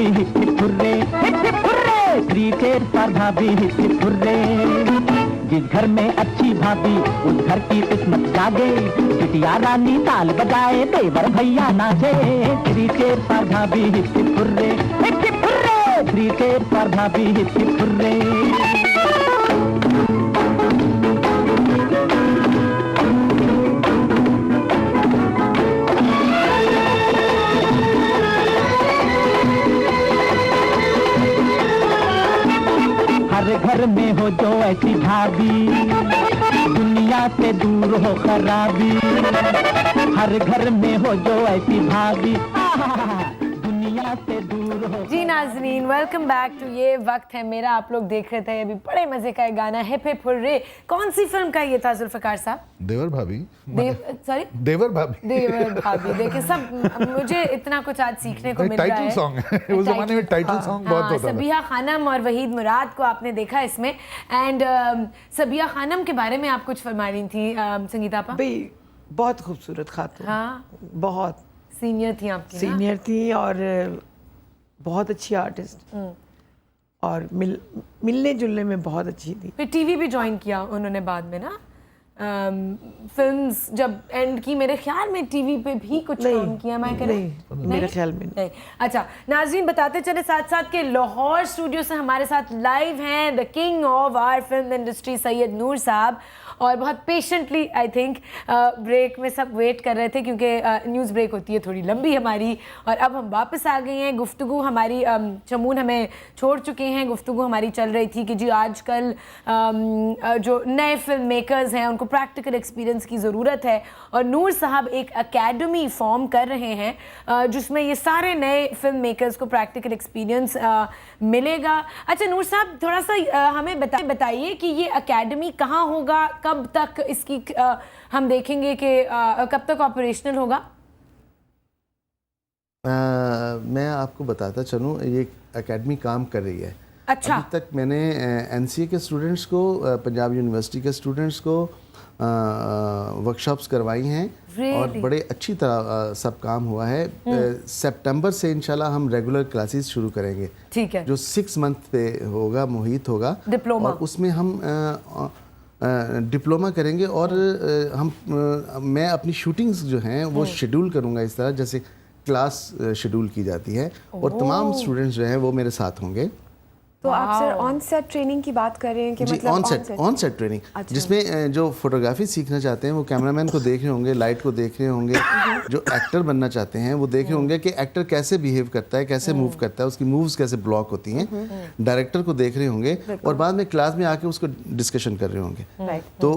भाभी hip hip hurray, hip hip hurray. Three chairs for भाभी hip hip hurray. जिस घर में अच्छी भाभी उस घर की किस्मत जागे, बिटिया रानी ताल बजाए देवर भैया नाचे। थ्री चेयर्स फॉर भाभी hip hip hurray, hip hip hurray. Three chairs for भाभी हिप हिप हुर्रे। हर घर में हो जो ऐसी भाभी, दुनिया से दूर हो खराबी। हर घर में हो जो ऐसी भाभी, दुनिया से दूर हो। जी नाज़रीन, वेलकम बैक टू ये वक्त है मेरा। आप लोग देख रहे थे अभी बड़े मजे का एक गाना हिप हिप हुर्रे। कौन सी फिल्म का ये था जुल्फकार साहब? देवर भाभी। सॉरी, देवर भाभी। देवर भाभी। देखिए सब, मुझे इतना कुछ आज सीखने को मिल रहा है। टाइटल सॉन्ग है उस जमाने में, टाइटल सॉन्ग बहुत होता था। सबिया खानम और वहीद मुराद को आपने देखा इसमें। एंड सबिया खानम के बारे में आप कुछ फरमा रही थी संगीता आपा। भाई बहुत खूबसूरत खातून। हाँ, बहुत सीनियर थी आपकी। सीनियर थी और बहुत अच्छी आर्टिस्ट और मिलने जुलने में बहुत अच्छी थी। फिर टीवी भी ज्वाइन किया उन्होंने बाद में ना। फिल्म्स जब एंड की, मेरे ख्याल में टीवी पे भी कुछ काम किया। मैं नहीं, मेरे ख्याल में नहीं। अच्छा नाज़रीन, बताते चले साथ साथ के लाहौर स्टूडियो से हमारे साथ लाइव हैं the king of our film industry Syed Noor sahab. और बहुत पेशेंटली आई थिंक ब्रेक में सब वेट कर रहे थे, क्योंकि न्यूज़ ब्रेक होती है थोड़ी लंबी हमारी। और अब हम वापस आ गए हैं। गुफ्तगू हमारी, चमून हमें छोड़ चुके हैं। गुफ्तगू हमारी चल रही थी कि जी आजकल जो नए फिल्म मेकर्स हैं उनको प्रैक्टिकल एक्सपीरियंस की ज़रूरत है, और नूर साहब एक एकेडमी फॉर्म कर रहे हैं जिसमें ये सारे नए फिल्म मेकर्स को प्रैक्टिकल एक्सपीरियंस मिलेगा। अच्छा नूर साहब, थोड़ा सा हमें बताइए कि ये एकेडमी कहाँ होगा, कब तक इसकी हम देखेंगे कि कब तक ऑपरेशनल होगा? मैं आपको बताता चलूँ, ये एकेडमी काम कर रही है। अच्छा। अभी तक मैंने एनसीए के स्टूडेंट्स को, पंजाब यूनिवर्सिटी के स्टूडेंट्स को वर्कशॉप्स करवाई हैं। और बड़े अच्छी तरह सब काम हुआ है। सितंबर से इंशाल्लाह हम रेगुलर क्लासेस शुरू करेंगे। ठीक है। जो 6 मंथ पे होगा, मुहित होगा डिप्लोमा, और उसमें हम डिप्लोमा करेंगे। और मैं अपनी शूटिंग्स जो हैं वो शेड्यूल करूँगा इस तरह जैसे क्लास शेड्यूल की जाती है, और तमाम स्टूडेंट्स जो हैं वो मेरे साथ होंगे। तो आप सर ऑन सेट ट्रेनिंग की बात कर रहे हैं कि जी, मतलब ऑन सेट ट्रेनिंग। अच्छा। जिसमें जो फोटोग्राफी सीखना चाहते हैं वो कैमरामैन को देख रहे होंगे, लाइट को देख रहे होंगे। जो एक्टर बनना चाहते हैं वो देख रहे होंगे कि एक्टर कैसे बिहेव करता है, कैसे मूव करता है, उसकी मूव्स कैसे ब्लॉक होती हैं। डायरेक्टर को देख रहे होंगे और बाद में क्लास में आके उसको डिस्कशन कर रहे होंगे। तो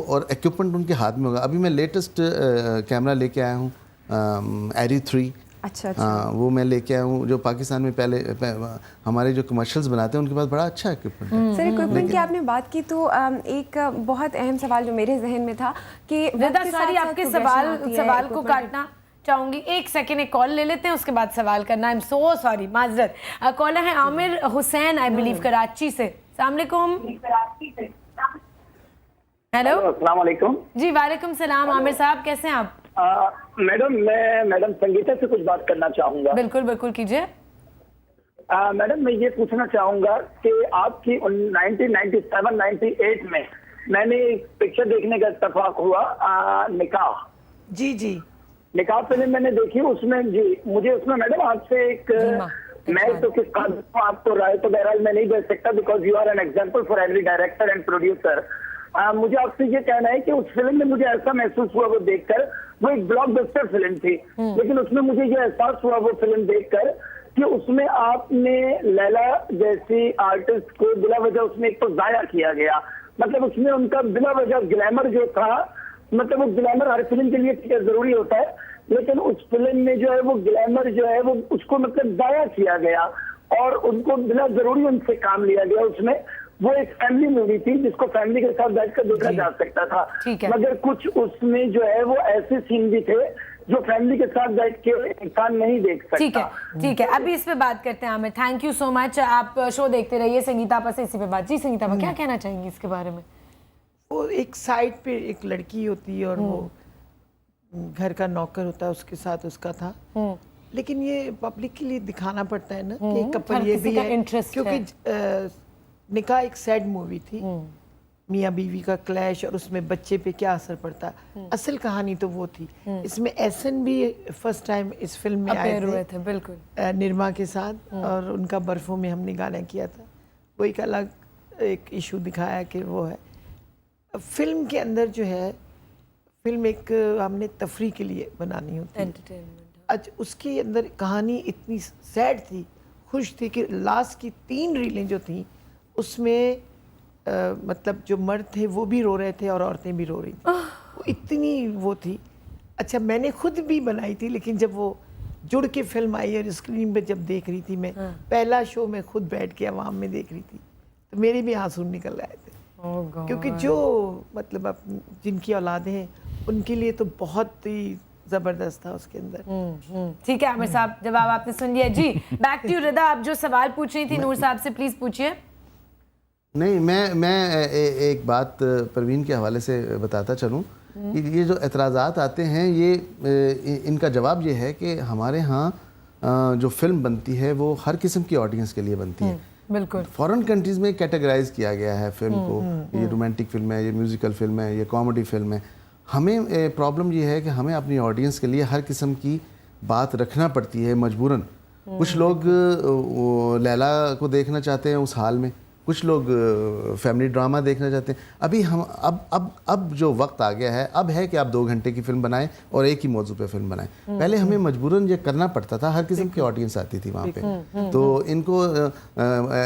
और इक्विपमेंट उनके हाथ में होगा। अभी मैं लेटेस्ट कैमरा लेके आया हूँ, एरी 3। अच्छा। वो मैं लेके आया हूँ, जो पाकिस्तान में पहले हमारे जो कमर्शियल्स बनाते हैं उनके पास बड़ा अच्छा इक्विपमेंट है। सर इक्विपमेंट की आपने बात की तो एक बहुत अहम सवाल जो मेरे जहन में था कि रिदा सारी आपके सवाल को काटना चाहूंगी। एक सेकेंड, एक कॉल ले लेते हैं, उसके बाद सवाल करना। आई एम सो सॉरी, माजरत। कॉलर है आमिर हुसैन, आई बिलीव कराची से। अस्सलाम वालेकुम। हेलो, अस्सलाम वालेकुम। जी वालेकुम सलाम। आमिर साहब कैसे हैं आप? मैडम, मैं मैडम संगीता से कुछ बात करना चाहूँगा। बिल्कुल बिल्कुल कीजिए। मैडम मैं ये पूछना चाहूँगा कि आपकी 1997-98 में मैंने एक पिक्चर देखने का इत्तेफाक हुआ, निकाह। जी जी, निकाह फिल्म मैंने देखी। उसमें जी मुझे उसमें मैडम आपसे एक, मैं तो किस काबिल हूँ आपको राय तो बहरहाल मैं नहीं दे सकता, because you are an example for every director and producer. मुझे आपसे ये कहना है कि उस फिल्म में मुझे ऐसा महसूस हुआ वो देखकर, वो एक ब्लॉकबस्टर फिल्म थी, लेकिन उसमें मुझे ये एहसास हुआ वो फिल्म देखकर कि उसमें आपने लैला जैसी आर्टिस्ट को बिला वजह उसमें एक तो जाया किया गया। मतलब उसमें उनका बिला वजह ग्लैमर जो था, मतलब वो ग्लैमर हर फिल्म के लिए जरूरी होता है, लेकिन उस फिल्म में जो है वो ग्लैमर जो है वो उसको मतलब जाया किया गया और उनको बिना जरूरी उनसे काम लिया गया। उसमें वो एक फैमिली मूवी थी जिसको फैमिली के साथ बैठकर देखा जा सकता था, मगर कुछ उसमें जो है वो ऐसे सीन भी थे जो फैमिली के साथ बैठ के इंसान नहीं देख सकता। ठीक है, अभी इस पे बात करते हैं Aamir. Thank you so much. आप शो देखते रहिए। संगीता आपा से इसी पे बात। जी संगीता आपा, क्या कहना चाहेंगी इसके बारे में? वो एक साइड पे एक लड़की होती है और वो घर का नौकर होता है, उसके साथ उसका था। लेकिन ये पब्लिक के लिए दिखाना पड़ता है ना कि कपल हर ये किसी भी का है, interest क्योंकि निकाह एक सैड मूवी थी, मियाँ बीवी का क्लैश और उसमें बच्चे पे क्या असर पड़ता है। असल कहानी तो वो थी। इसमें एहसन भी फर्स्ट टाइम इस फिल्म में आए Appear हुए थे, थे, बिल्कुल। निर्मा के साथ, और उनका बर्फों में हमने गाना किया था। वो एक अलग एक इशू दिखाया कि वो है फिल्म के अंदर जो है, फिल्म एक हमने तफरी के लिए बनानी होती है। एंटरटेनमेंट। आज उसके अंदर कहानी इतनी सैड थी, खुश थी कि लास्ट की 3 रीलें जो थी उसमें मतलब जो मर्द थे वो भी रो रहे थे और औरतें भी रो रही थी। वो इतनी वो थी। अच्छा, मैंने खुद भी बनाई थी, लेकिन जब वो जुड़ के फिल्म आई और स्क्रीन पे जब देख रही थी मैं, पहला शो मैं खुद बैठ के आवाम में देख रही थी, तो मेरे भी आंसू निकल आए थे। क्योंकि जो मतलब जिनकी औलादें हैं उनके लिए तो बहुत ही जबरदस्त था उसके अंदर। ठीक है आमिर साहब, जवाब आपने सुन लिया जी। बैक टू रिदा, आप जो सवाल पूछ रही थी नूर साहब से, प्लीज पूछिए। नहीं, मैं एक बात परवीन के हवाले से बताता चलूँ कि ये जो एतराज़ात आते हैं, ये इनका जवाब ये है कि हमारे यहाँ जो फिल्म बनती है वो हर किस्म की ऑडियंस के लिए बनती है। बिल्कुल। फॉरेन कंट्रीज़ में कैटेगराइज किया गया है फिल्म को, ये रोमांटिक फिल्म है, ये म्यूज़िकल फिल्म है, ये कॉमेडी फिल्म है। हमें प्रॉब्लम ये है कि हमें अपनी ऑडियंस के लिए हर किस्म की बात रखना पड़ती है मजबूरन। कुछ लोग लैला को देखना चाहते हैं उस हाल में, कुछ लोग फैमिली ड्रामा देखना चाहते हैं। अभी हम अब जो वक्त आ गया है, अब है कि आप 2 घंटे की फिल्म बनाएं और एक ही मौजू पे फिल्म बनाएं। पहले हमें मजबूरन ये करना पड़ता था, हर किस्म की ऑडियंस आती थी वहाँ पे। तो इनको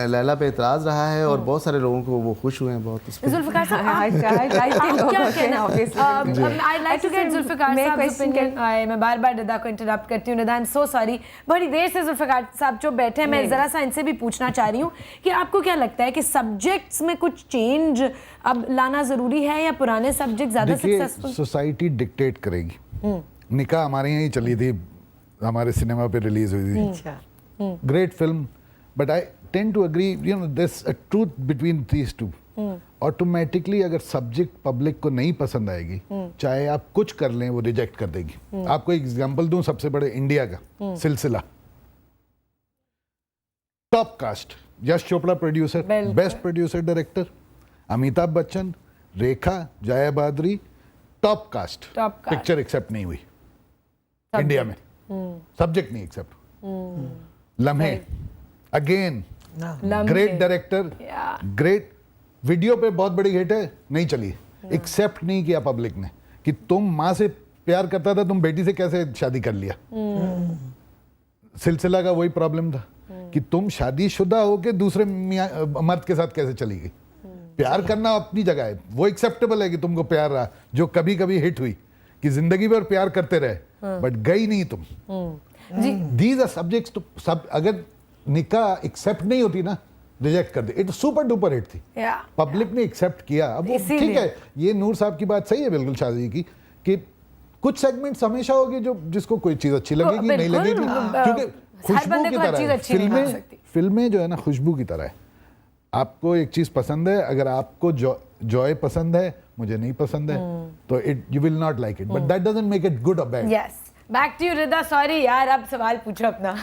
लैला पे एतराज़ रहा है और बहुत सारे लोगों को वो खुश हुए हैं बहुत उस पे। जुल्फिकार साहब, आप क्या कहना? I'd like to get Zulfikar साहब opinion। मैं बार-बार रिदा को इंटरप्ट करती हूँ। रिदा, आई एम सो सॉरी, बड़ी देर से जुल्फिकार साहब जो बैठे हैं, मैं जरा सा इनसे भी पूछना चाह रही हूँ कि आपको क्या लगता है कि सब्जेक्ट्स में कुछ चेंज अब लाना जरूरी है या पुराने सब्जेक्ट ज्यादा सक्सेसफुल? सोसाइटी डिक्टेट करेगी। निकाह हमारे यहाँ ही चली थी, हमारे सिनेमा पे रिलीज हुई थी। अच्छा, great film, but I tend to agree, you know, there is a truth between these two. Automatically अगर सब्जेक्ट पब्लिक को नहीं पसंद आएगी, चाहे आप कुछ कर लें, वो रिजेक्ट कर देगी। आपको एक एग्जांपल दूं, सबसे बड़े इंडिया का Silsila, top cast, Yash Chopra producer, best producer director, Amitabh Bachchan, Rekha, Jaya Bhaduri, top cast, picture accept नहीं हुई इंडिया में, सब्जेक्ट नहीं accept. Lamhe, again great director, great, video पे बहुत बड़ी हिट है, नहीं चली, एक्सेप्ट नहीं किया पब्लिक ने कि तुम माँ से प्यार करता था, तुम बेटी से कैसे शादी कर लिया। सिलसिला का वही प्रॉब्लम था कि तुम शादीशुदा होके दूसरे मर्द के साथ कैसे चली गई। प्यार करना अपनी जगह है, वो एक्सेप्टेबल है कि तुमको प्यार रहा, जो कभी कभी हिट हुई कि जिंदगी भर प्यार करते रहे बट गई नहीं तुम। दीज आर सब्जेक्ट्स टू सब। अगर निकाह एक्सेप्ट नहीं होती ना, रिजेक्ट कर दे, इट सुपर डुपर हिट थी, पब्लिक ने एक्सेप्ट किया। अब वो ठीक है, ये नूर साहब की बात सही है बिल्कुल शादी की, कि कुछ सेगमेंट्स हमेशा होगी जो जिसको कोई चीज अच्छी लगेगी, नहीं लगेगी, क्योंकि खुशबू की तरह है फिल्में जो है ना, खुशबू की तरह है। आपको एक चीज पसंद है, अगर आपको जॉय पसंद है, मुझे नहीं पसंद है, तो it you will not like it, but that doesn't make it good और bad. Yes, back to you Rida. Sorry यार, अब सवाल पूछो अपना।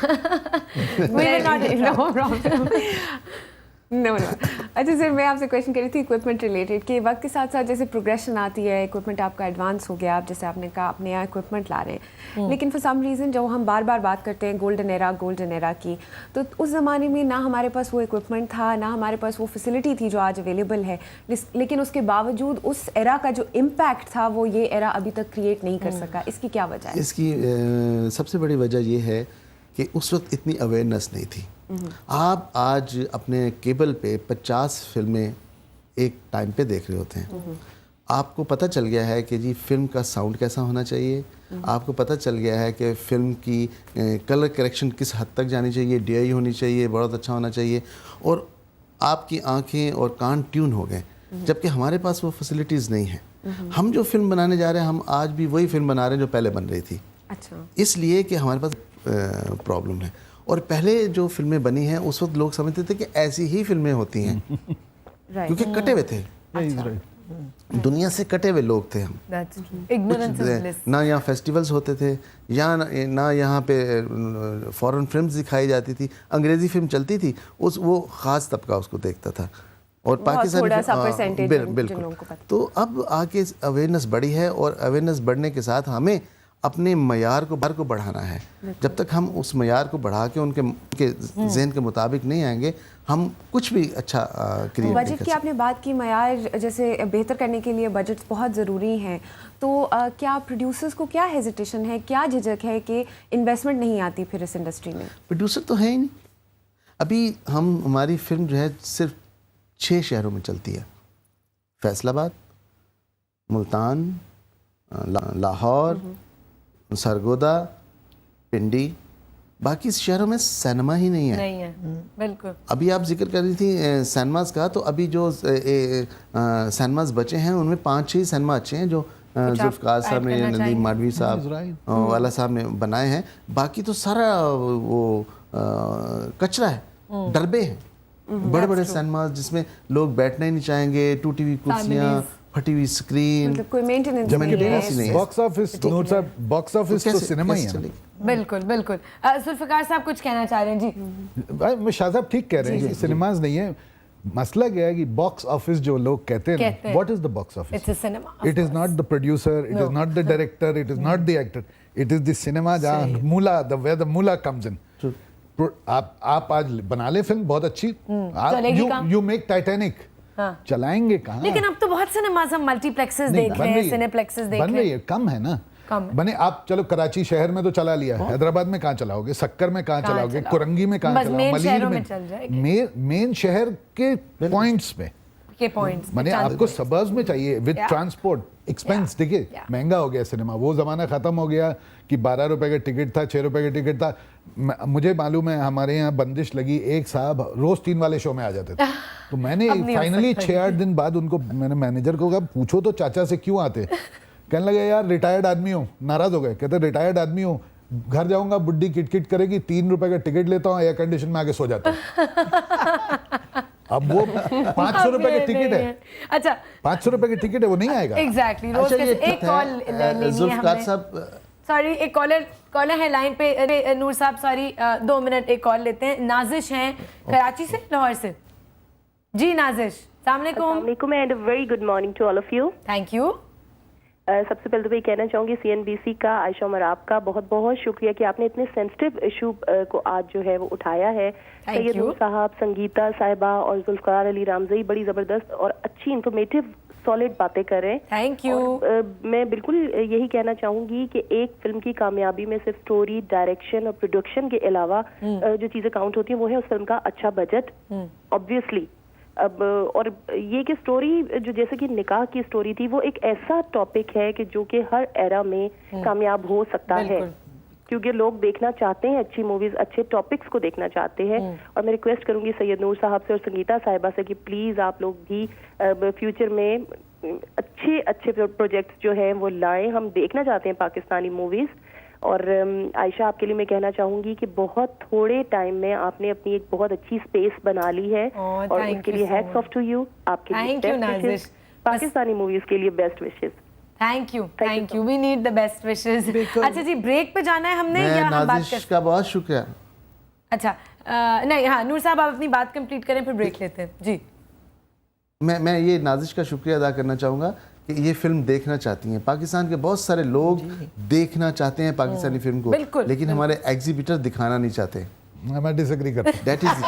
नो अच्छा सर, मैं आपसे क्वेश्चन कर रही थी इक्विपमेंट रिलेटेड, कि वक्त के साथ साथ जैसे प्रोग्रेशन आती है, इक्विपमेंट आपका एडवांस हो गया, आप जैसे आपने कहा अपने यहाँ इक्विपमेंट ला रहे हैं, लेकिन फॉर सम रीज़न जब हम बार बार बात करते हैं गोल्डन एरा की, तो उस ज़माने में ना हमारे पास वो इक्विपमेंट था, ना हमारे पास वो फैसिलिटी थी जो आज अवेलेबल है, लेकिन उसके बावजूद उस एरा का जो इम्पैक्ट था वो ये एरा अभी तक क्रिएट नहीं कर सका। इसकी क्या वजह है? इसकी सबसे बड़ी वजह ये है कि उस वक्त इतनी अवेयरनेस नहीं थी। आप आज अपने केबल पे 50 फिल्में एक टाइम पे देख रहे होते हैं। आपको पता चल गया है कि जी फिल्म का साउंड कैसा होना चाहिए, आपको पता चल गया है कि फिल्म की कलर करेक्शन किस हद तक जानी चाहिए, DI होनी चाहिए, बहुत अच्छा होना चाहिए, और आपकी आंखें और कान ट्यून हो गए, जबकि हमारे पास वो फैसिलिटीज़ नहीं है। हम जो फिल्म बनाने जा रहे हैं, हम आज भी वही फिल्म बना रहे हैं जो पहले बन रही थी। अच्छा, इसलिए कि हमारे पास प्रॉब्लम है। और पहले जो फिल्में बनी हैं उस वक्त लोग समझते थे कि ऐसी ही फिल्में होती हैं, क्योंकि कटे हुए थे। दुनिया से कटे हुए लोग थे हम। That's true. Ignorance is bliss. ना यहाँ फेस्टिवल्स होते थे, ना यहाँ पे फॉरेन फिल्म्स दिखाई जाती थी, अंग्रेजी फिल्म चलती थी, वो ख़ास तबका उसको देखता था और पाकिस्तानी थोड़ा सा percentage जिन लोगों बिल्कुल। को पता। तो अब आके अवेयरनेस बढ़ी है और अवेयरनेस बढ़ने के साथ हमें अपने मयार को बढ़ाना है। जब तक हम उस मयार को बढ़ा के उनके जहन के मुताबिक नहीं आएंगे, हम कुछ भी अच्छा क्रिएट नहीं बजट कर की आपने बात की, मयार जैसे बेहतर करने के लिए बजट बहुत ज़रूरी है, तो क्या प्रोड्यूसर्स को क्या हेजिटेशन है, क्या झिझक है कि इन्वेस्टमेंट नहीं आती फिर इस इंडस्ट्री में? प्रोड्यूसर तो है ही नहीं। अभी हमारी फिल्म जो है सिर्फ 6 शहरों में चलती है, फैसलाबाद, मुल्तान, लाहौर, सरगोदा, पिंडी, बाकी शहरों में सिनेमा ही नहीं है। नहीं है, बिल्कुल। अभी आप जिक्र कर रही थी सिनेमास का, तो अभी जो सिनेमास बचे हैं उनमें 5-6 सिनेमा अच्छे हैं जो जुल्फ़कार साहब ने, नदीम माडवी साहब वाला साहब ने बनाए हैं। बाकी तो सारा वो कचरा है, डरबे हैं, बड़े बड़े सिनेमास जिसमें लोग बैठना ही नहीं चाहेंगे, टूटी हुई कुर्सियाँ, फटी हुई स्क्रीन, मतलब कोई मेंटेनेंस जबकि नहीं है। बॉक्स ऑफिस बॉक्स ऑफिस तो सिनेमा ही है ना। बिल्कुल बिल्कुल। जुल्फ़िकार साहब कुछ कहना चाह रहे हैं जी? भाई शाह साहब ठीक कह रहे हैं कि सिनेमाज नहीं है। मसला क्या है कि बॉक्स ऑफिस जो लोग कहते हैं, what is the box office? It's a cinema, of it is not the producer, it is not the director, it is not the actor, it is the cinema जहाँ मूला, द मूला कम्स इन। आप आज बना ले film बहुत अच्छी, you make Titanic, चलाएंगे कहाँ? लेकिन अब तो बहुत सिनेमास हम मल्टीप्लेक्सेस देख रहे हैं, सिनेप्लेक्सेस देख रहे हैं। बन रही है, कम है ना, बने। आप चलो कराची शहर में तो चला लिया, हैदराबाद में कहाँ चलाओगे, सक्कर में कहाँ चलाओगे, कुरंगी में कहाँ चलाओगे, मलीर में, मेन शहर के पॉइंट्स पे के पॉइंट्स माने आपको सबर्ब्स में चाहिए विद ट्रांसपोर्ट एक्सपेंस। देखिए महंगा हो गया सिनेमा, वो ज़माना ख़त्म हो गया कि 12 रुपए का टिकट था, 6 रुपए का टिकट था। मुझे मालूम है हमारे यहाँ बंदिश लगी, एक साहब रोज़ 3 वाले शो में आ जाते थे। तो मैंने फाइनली 6-8 दिन बाद उनको, मैंने मैनेजर को कहा पूछो तो चाचा से क्यों आते? कहने लगे यार रिटायर्ड आदमी हो। नाराज़ हो गए, कहते रिटायर्ड आदमी हो, घर जाऊंगा बुड्ढी किटकिट करेगी, 3 रुपए का टिकट लेता हूँ, एयर कंडीशन में आके सो जाता हूँ। अब वो 500 रुपए का टिकट है। अच्छा 500 रुपए की टिकट है, वो नहीं आएगा। एग्जैक्टली। एक कॉल लेनी है हमने। सॉरी, एक कॉलर है लाइन पे। नूर साहब सॉरी, 2 मिनट, एक कॉल लेते हैं। नाजिश हैं कराची से, लाहौर से। जी नाजिश, अस्सलाम वालेकुम and very good morning to all of you. Thank you. सबसे पहले तो मैं कहना चाहूँगी CNBC का, आयशा उमर आपका बहुत बहुत शुक्रिया कि आपने इतने सेंसिटिव इशू को आज जो है वो उठाया है। सैयद नूर साहब, संगीता साहिबा और जुल्फ़िकार अली रामज़ई बड़ी ज़बरदस्त और अच्छी इंफॉर्मेटिव सॉलिड बातें कर रहे हैं। Thank you. मैं बिल्कुल यही कहना चाहूँगी कि एक फिल्म की कामयाबी में सिर्फ स्टोरी, डायरेक्शन और प्रोडक्शन के अलावा जो चीज़ें काउंट होती हैं वो है उस फिल्म का अच्छा बजट, ऑब्वियसली। अब और ये कि स्टोरी जो जैसे कि निकाह की स्टोरी थी, वो एक ऐसा टॉपिक है कि जो कि हर एरा में कामयाब हो सकता है, क्योंकि लोग देखना चाहते हैं अच्छी मूवीज, अच्छे टॉपिक्स को देखना चाहते हैं। और मैं रिक्वेस्ट करूंगी सैयद नूर साहब से और संगीता साहिबा से कि प्लीज आप लोग भी फ्यूचर में अच्छे प्रोजेक्ट्स जो हैं वो लाएं। हम देखना चाहते हैं पाकिस्तानी मूवीज। और आयशा, आपके लिए मैं कहना चाहूंगी कि बहुत थोड़े टाइम में आपने अपनी एक बहुत अच्छी स्पेस बना ली है और उसके लिए हैट्स ऑफ टू यू। आपके लिए बेस्ट विशेस, पाकिस्तानी मूवीज के लिए best wishes. Thank you. We need the best wishes. अच्छा जी, ब्रेक पे जाना है हमने या हम बात कर? का बहुत शुक्रिया। अच्छा नहीं, हाँ नूर साहब आप अपनी बात कंप्लीट करें फिर ब्रेक लेते हैं जी। मैं ये नाजिश का शुक्रिया अदा करना चाहूँगा कि ये फिल्म देखना चाहती हैं। पाकिस्तान के बहुत सारे लोग देखना चाहते हैं पाकिस्तानी फिल्म को, लेकिन हमारे एग्जीबिटर दिखाना नहीं चाहते। मैं डिसएग्री करता हूं। That is the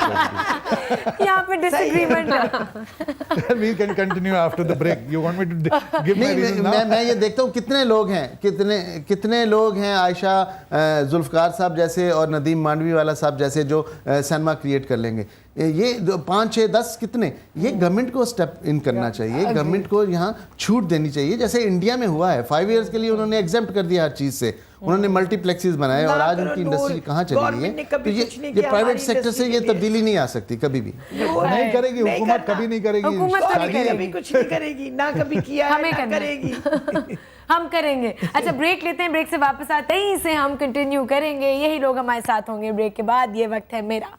यहाँ पे डिसएग्रीमेंट है। We can continue after the break. You want me to give my reason now? मैं ये देखता हूँ कितने लोग हैं आयशा, जुल्फ़िकार साहब जैसे और नदीम मांडवी वाला साहब जैसे जो सिनेमा क्रिएट कर लेंगे। ये 5, 6, 10 कितने, ये गवर्नमेंट को स्टेप इन करना चाहिए, गवर्नमेंट को यहाँ छूट देनी चाहिए जैसे इंडिया में हुआ है। 5 इयर्स के लिए उन्होंने एग्जेम्प्ट कर दिया हर चीज़ से, उन्होंने मल्टीप्लेक्सेस बनाए और आज उनकी इंडस्ट्री कहाँ चली गई है। तो ये प्राइवेट सेक्टर से ये तब्दीली नहीं आ सकती कभी भी। नहीं करेगी हुकूमत, कभी नहीं करेगी, कभी कुछ नहीं करेगी, ना कभी किया है, ना करेगी। हम करेंगे। अच्छा ब्रेक लेते हैं, ब्रेक से वापस आते ही से हम कंटिन्यू करेंगे। यही लोग हमारे साथ होंगे ब्रेक के बाद। ये वक्त है मेरा।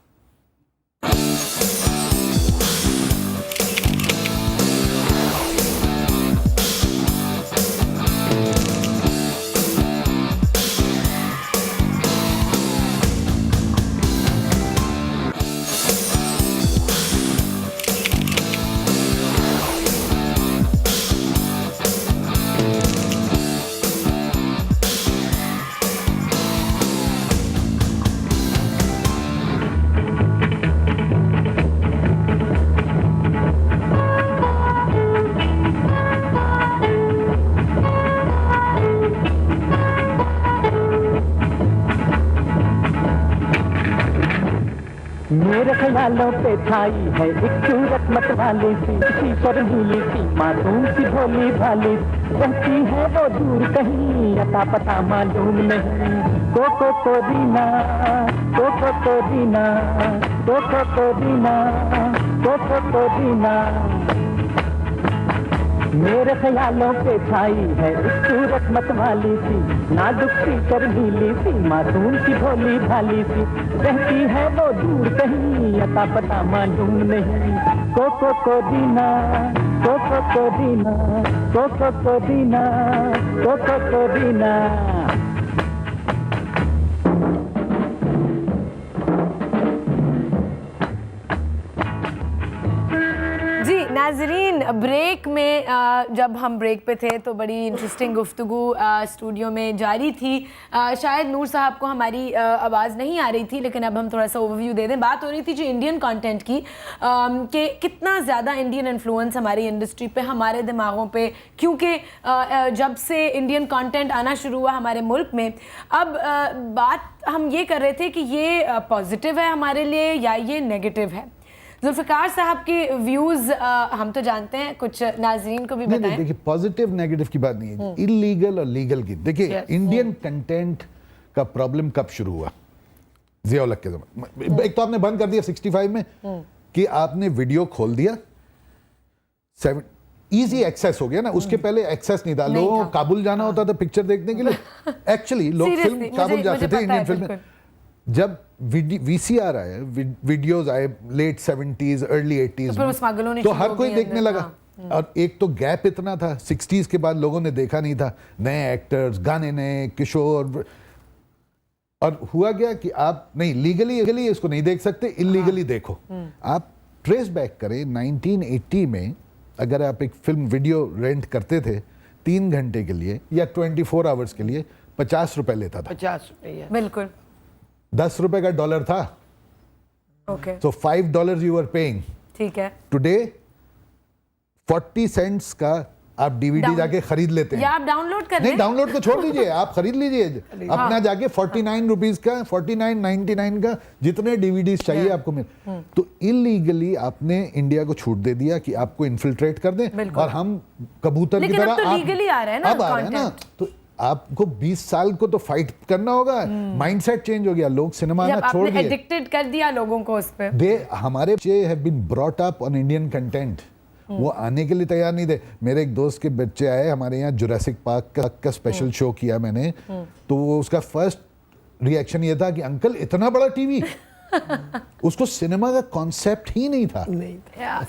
ख्यालों पे छाई है एक सूरत मतवाली सी, किसी पर नीली सी, मासूम सी भोली भाली, रहती है वो दूर कहीं, अता पता मालूम नहीं। कोको कोदीना, कोको कोदीना, कोको कोदीना, कोको कोदीना, मेरे ख्यालों पे छाई है एक सूरत मतवाली सी, नाजुक सी कर नीली सी, मासूम सी भोली भाली सी, रहती है वो दूर कहीं, अता पता मालूम नहीं। कोको कोदीना, कोको कोदीना, कोको कोदीना, कोको कोदीना। नाज़रीन, ब्रेक में जब हम ब्रेक पे थे तो बड़ी इंटरेस्टिंग गुफ्तगू स्टूडियो में जारी थी। शायद नूर साहब को हमारी आवाज़ नहीं आ रही थी, लेकिन अब हम थोड़ा सा ओवरव्यू दे दें। बात हो रही थी जो इंडियन कंटेंट की, कि कितना ज़्यादा इंडियन इन्फ्लुएंस हमारी इंडस्ट्री पे, हमारे दिमागों पे, क्योंकि जब से इंडियन कंटेंट आना शुरू हुआ हमारे मुल्क में, अब बात हम ये कर रहे थे कि ये पॉजिटिव है हमारे लिए या ये नेगेटिव है। जुल्फ़िकार साहब के व्यूज़ हम तो जानते हैं, कुछ नाज़रीन को भी बताएं। देखिए, पॉजिटिव नेगेटिव की बात नहीं है, इलीगल और लीगल की। देखिए, इंडियन कंटेंट का प्रॉब्लम कब शुरू हुआ? ज़िया-उल हक के ज़माने। एक तो आपने बंद कर दिया 65 में कि आपने वीडियो खोल दिया, इजी एक्सेस हो गया ना। उसके पहले एक्सेस नहीं था, लोगों को काबुल जाना होता था पिक्चर देखने के लिए। एक्चुअली लोग फिल्म काबुल जाते थे, इंडियन फिल्म। जब वीसीआर आए, वीडियोस आए लेट 70s अर्ली 80s में, तो हर कोई देखने लगा। और एक तो गैप इतना था, 60s के बाद लोगों ने देखा नहीं था, नए एक्टर्स, गाने नए, किशोर। और हुआ गया कि आप नहीं लीगली इसको नहीं देख सकते, इलीगली देखो। आप ट्रेस बैक करें 1980 में, अगर आप एक फिल्म वीडियो रेंट करते थे 3 घंटे के लिए या 24 आवर्स के लिए, 50 रुपए लेता था। 50 रुपए, बिल्कुल। 10 रुपए का डॉलर था। Okay, so $5 you are paying. ठीक है। टुडे 40 सेंट्स का आप डीवीडी जाके खरीद लेते हैं, या आप डाउनलोड कर नहीं, लें। डाउनलोड को छोड़ दीजिए, आप खरीद लीजिए अपना जाके 49 रुपीज का, 49.99 का जितने डीवीडीज चाहिए आपको मिल। तो इलीगली आपने इंडिया को छूट दे दिया कि आपको इन्फिल्ट्रेट कर दें, और हम कबूतर की तरह अब तो लीगली आ रहा है ना, अब आ रहा है ना। तो आपको 20 साल को तो फाइट करना होगा। माइंडसेट चेंज हो गया, लोग सिनेमा ना छोड़ दिए, एडिक्टेड कर दिया लोगों को उस पे। हमारे बच्चे have been brought up on Indian content, वो आने के लिए तैयार नहीं थे। मेरे एक दोस्त के बच्चे आए हमारे यहाँ, जुरासिक पार्क का स्पेशल शो किया मैंने, तो वो उसका फर्स्ट रिएक्शन ये था कि अंकल इतना बड़ा टीवी। उसको सिनेमा का कॉन्सेप्ट ही नहीं था।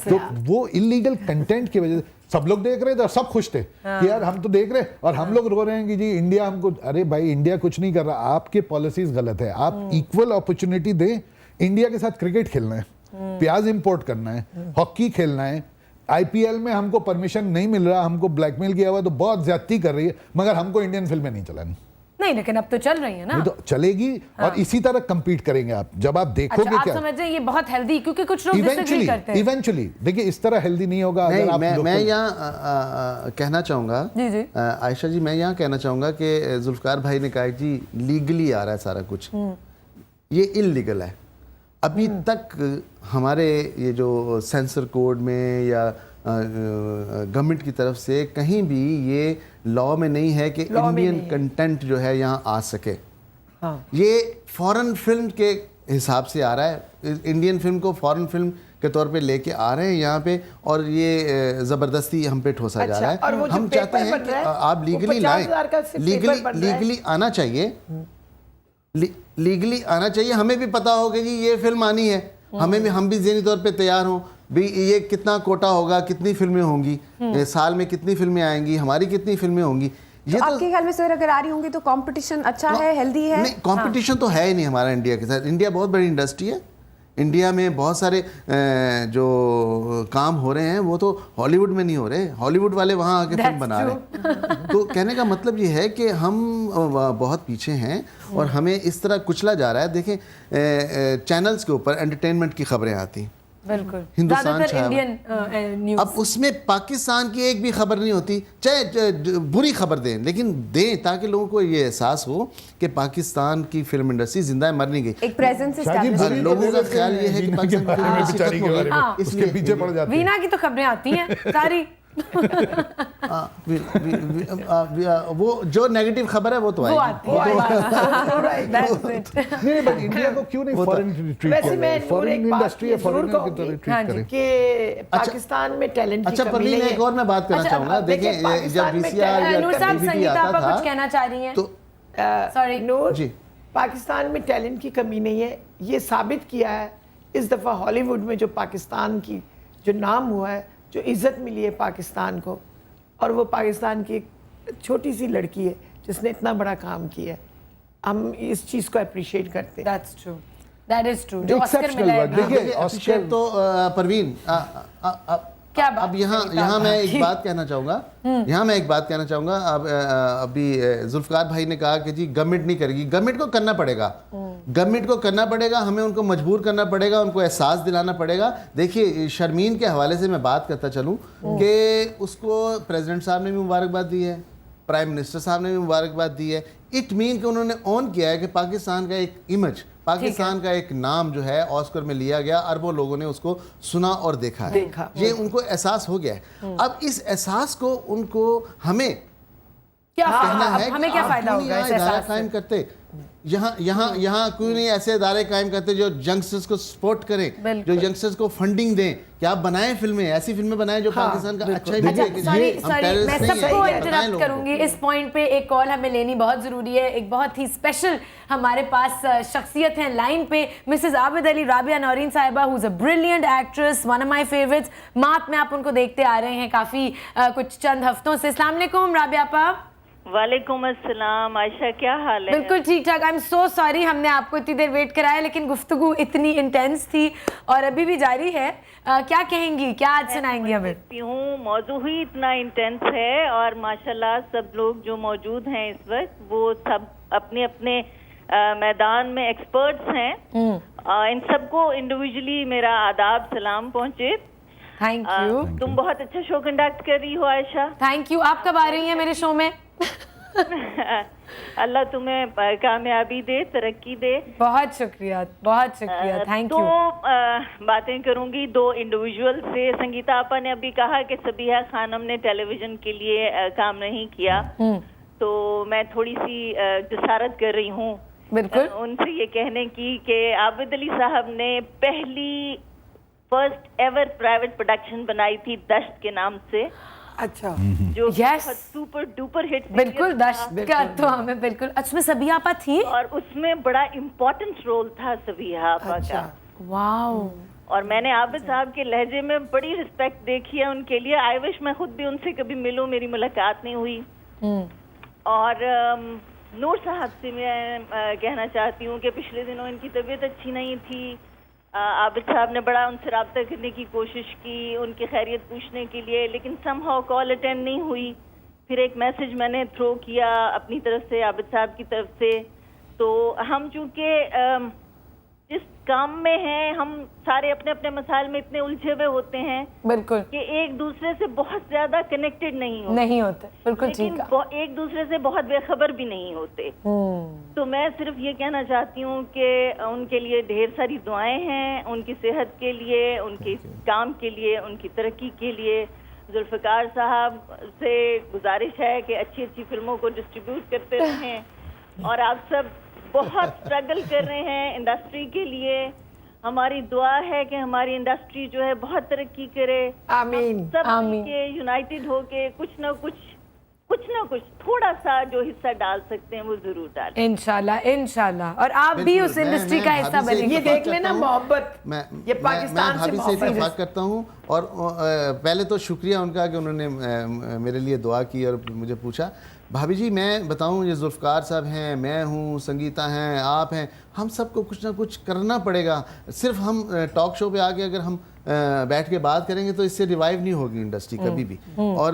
तो वो इलीगल कंटेंट की वजह से सब लोग देख रहे थे और सब खुश थे कि यार हम तो देख रहे हैं, और हम लोग रो रहे हैं कि जी इंडिया हमको। अरे भाई, इंडिया कुछ नहीं कर रहा, आपके पॉलिसीज गलत है। आप इक्वल अपॉर्चुनिटी दें। इंडिया के साथ क्रिकेट खेलना है, प्याज इंपोर्ट करना है, हॉकी खेलना है, आईपीएल में हमको परमिशन नहीं मिल रहा, हमको ब्लैकमेल किया हुआ, तो बहुत ज्यादती कर रही है, मगर हमको इंडियन फिल्में नहीं चलानी। नहीं, लेकिन अब तो चल रही है ना, तो चलेगी। और इसी तरह compete करेंगे आप, जब आप देखोगे। अच्छा, आप समझ रहे ये बहुत हेल्दी, क्योंकि कुछ लोग डिसएग्री करते हैं। इवेंचुअली देखिए, इस तरह हेल्दी नहीं होगा। अगर आप मैं यहाँ कहना चाहूँगा, आयशा जी, मैं यहाँ कहना चाहूँगा कि जुल्फकार भाई ने कहा जी लीगली आ रहा है सारा कुछ, ये इलीगल है। अभी तक हमारे ये जो सेंसर कोड में या गवर्नमेंट की तरफ से कहीं भी ये लॉ में नहीं है कि इंडियन कंटेंट जो है यहाँ आ सके। ये फॉरेन फिल्म के हिसाब से आ रहा है, इंडियन फिल्म को फॉरेन फिल्म के तौर पे लेके आ रहे हैं यहाँ पे, और ये ज़बरदस्ती हम पे ठोसा जा रहा है। हम चाहते हैं कि आप लीगली लाएं, लीगली आना चाहिए, लीगली आना चाहिए। हमें भी पता हो कि ये फिल्म आनी है, हम भी ज़हनी तौर पे तैयार हों भी, ये कितना कोटा होगा, कितनी फिल्में होंगी, साल में कितनी फिल्में आएंगी, हमारी कितनी फिल्में होंगी। ये तो आपके ख्याल में सर अगर आ रही होंगी तो कंपटीशन अच्छा है, हेल्दी है? नहीं, कंपटीशन तो है ही नहीं हमारा इंडिया के साथ। इंडिया बहुत बड़ी इंडस्ट्री है, इंडिया में बहुत सारे जो काम हो रहे हैं वो तो हॉलीवुड में नहीं हो रहे, हॉलीवुड वाले वहाँ आके फिल्म बना रहे हैं। तो कहने का मतलब ये है कि हम बहुत पीछे हैं और हमें इस तरह कुचला जा रहा है। देखें, चैनल्स के ऊपर एंटरटेनमेंट की खबरें आती, बिल्कुल हिंदुस्तान ज्यादातर छाया हुआ। Indian news. अब उसमें पाकिस्तान की एक भी खबर नहीं होती, चाहे बुरी खबर दें लेकिन दें ताकि लोगों को ये एहसास हो कि पाकिस्तान की फिल्म इंडस्ट्री जिंदा है, मर नहीं गई। एक प्रेजेंस शादी एस्टैब्लिश बुरी लोगों का तो ख्याल ये है कि वीना के पाकिस्तान बारे में, की बेचारी के बारे में, हाँ। उसके पीछे पड़ जाते हैं। वीना की तो खबरें आती हैं सारी। वो जो नेगेटिव खबर है वो तो वो आएगी। आती है। That's it. नहीं बट इंडिया को क्यों नहीं फॉरेन ट्रीट वैसे मैं किया? नूर फॉरेन एक बात इंडस्ट्री ये है, फॉरेन जरूर की तरह कहूंगी हाँ ट्रीट जी। करें। कि पाकिस्तान में टैलेंट की अच्छा कमी परवीन, नहीं एक है। और मैं बात करना अच्छा, चाहूंगा। अब देखिए, देखिए पाकिस्तान जब में VCR या नूर साहब, DVD संगीता आता आपा कुछ था कहना चाह रही हैं? तो Sorry. नूर जी। पाकिस्तान में टैलेंट की कमी नहीं है, ये साबित किया है इस दफ़ा हॉलीवुड में जो पाकिस्तान की जो नाम हुआ है, जो इज्जत मिली है पाकिस्तान को, और वो पाकिस्तान की एक छोटी सी लड़की है जिसने इतना बड़ा काम किया है। हम इस चीज़ को अप्रिशिएट करते हैं। That's true. That is true. जो ऑस्कर Exceptional मिला है word, देखिए, देखिए ऑस्कर- appreciate तो परवीन क्या बात अब यहाँ संगीता यहाँ मैं आपकी? एक बात कहना चाहूँगा, यहाँ मैं एक बात कहना चाहूँगा। अब अभी जुल्फकार भाई ने कहा कि जी गवर्नमेंट नहीं करेगी, गवर्नमेंट को करना पड़ेगा, गवर्नमेंट को करना पड़ेगा, हमें उनको मजबूर करना पड़ेगा, उनको एहसास दिलाना पड़ेगा। देखिए शर्मीन के हवाले से मैं बात करता चलूँ कि उसको प्रेसिडेंट साहब ने भी मुबारकबाद दी है, प्राइम मिनिस्टर साहब ने भी मुबारकबाद दी है। इट मीन कि उन्होंने ऑन किया है कि पाकिस्तान का एक इमेज, पाकिस्तान का एक नाम जो है ऑस्कर में लिया गया, अरबों लोगों ने उसको सुना और देखा है। देखा। ये उनको एहसास हो गया है। अब इस एहसास को उनको हमें क्या कहना फायदा? है अब कि हमें क्या आप फायदा क्यों नहीं होगा इस यहाँ इदारा एहसास से? कायम करते, यहाँ क्यों नहीं ऐसे इदारे कायम करते जो यंगस्टर्स को सपोर्ट करें, जो बिल्कुल। यंगस्टर्स को फंडिंग दें, कि आप बनाएं फिल्में, ऐसी फिल्में बनाएं जो पाकिस्तान का अच्छा ही अच्छा, दिखे। सॉरी हम सॉरी terrorist मैं नहीं हैं, सबको बताएं इंटरप्ट लोगों को। करूंगी। इस पॉइंट पे एक कॉल हमें लेनी बहुत ज़रूरी है। एक बहुत ही स्पेशल हमारे पास शख्सियत हैं लाइन पे, मिसेस आबिद अली राबिया नौरीन साहिबा, who is a brilliant actress, one of my favourites. मात में आप उनको देखते आ रहे हैं काफ़ी कुछ चंद हफ्तों से। अस्सलाम वालेकुम राबिया आपा। वालेकुम अस्सलाम। आयशा क्या हाल है? बिल्कुल ठीक ठाक। आई एम सो सॉरी हमने आपको इतनी देर वेट कराया, लेकिन गुफ्तगू इतनी इंटेंस थी और अभी भी जारी है। क्या कहेंगी, क्या आज सुनाएंगी हमें? हूँ मौजू ही इतना इंटेंस है और माशाल्लाह सब लोग जो मौजूद हैं इस वक्त वो सब अपने अपने मैदान में एक्सपर्ट्स हैं। इन सबको इंडिविजुअली मेरा आदाब सलाम पहुँचे। Thank you. तुम बहुत अच्छा शो कंडक्ट कर रही हो आयशा। Thank you. आप कब आ रही हैं मेरे शो में? अल्लाह तुम्हें कामयाबी दे, तरक्की दे। बहुत शुक्रिया, बहुत शुक्रिया, थैंक तो यू। बातें करूंगी दो इंडिविजुअल से। संगीता आपा ने अभी कहा कि सबिहा खानम ने टेलीविजन के लिए काम नहीं किया, तो मैं थोड़ी सी जसारत कर रही हूँ बिल्कुल। उनसे ये कहने की कि आबिद अली साहब ने पहली फर्स्ट एवर प्राइवेट प्रोडक्शन बनाई थी दश्त के नाम से, अच्छा, जो Yes. सुपर डुपर हिट बिल्कुल दश्त का तो हमें बिल्कुल। उसमें सबिहा आपा थी? और उसमें बड़ा इम्पोर्टेंट रोल था सबिहा आपा का। वाओ। और मैंने आबिद साहब के लहजे में बड़ी रिस्पेक्ट देखी है उनके लिए। आई विश मैं खुद भी उनसे कभी मिलूं, मेरी मुलाकात नहीं हुई। और नूर साहब से मैं कहना चाहती हूँ कि पिछले दिनों इनकी तबीयत अच्छी नहीं थी। आबिद साहब ने बड़ा उनसे रब्ता करने की कोशिश की, उनकी खैरियत पूछने के लिए, लेकिन समहाउ कॉल अटेंड नहीं हुई। फिर एक मैसेज मैंने थ्रो किया अपनी तरफ से आबिद साहब की तरफ से। तो हम चूँकि जिस काम में हैं, हम सारे अपने अपने मसाइल में इतने उलझे हुए होते हैं बिल्कुल कि एक दूसरे से बहुत ज्यादा कनेक्टेड नहीं होते, नहीं होते। बिल्कुल ठीक लेकिन है। एक दूसरे से बहुत बेखबर भी नहीं होते। तो मैं सिर्फ ये कहना चाहती हूँ कि उनके लिए ढेर सारी दुआएं हैं, उनकी सेहत के लिए, उनके काम के लिए, उनकी तरक्की के लिए। जुल्फकार साहब से गुजारिश है कि अच्छी अच्छी फिल्मों को डिस्ट्रीब्यूट करते रहें। और आप सब बहुत स्ट्रगल कर रहे हैं इंडस्ट्री के लिए। हमारी दुआ है कि हमारी इंडस्ट्री जो है बहुत तरक्की करे। आमीन। सब आमीन। के यूनाइटेड होके कुछ ना कुछ थोड़ा सा जो हिस्सा डाल सकते हैं वो जरूर डालें। इंशाल्लाह इंशाल्लाह। और आप भी बिल्कुल, उस इंडस्ट्री मैं का हिस्सा भाभी से बनेंगे। ये इत्तेफाक देख लेना करता हूँ। मोहब्बत, ये मैं पाकिस्तान से भाभी से मोहब्बत। इत्तेफाक करता हूँ। और पहले तो शुक्रिया उनका कि उन्होंने मेरे लिए दुआ की और मुझे पूछा। भाभी जी मैं बताऊं, ये जुल्फकार साहब हैं, मैं हूं, संगीता हैं, आप हैं, हम सबको कुछ ना कुछ करना पड़ेगा। सिर्फ हम टॉक शो पे आके अगर हम बैठ के बात करेंगे तो इससे रिवाइव नहीं होगी इंडस्ट्री कभी भी। और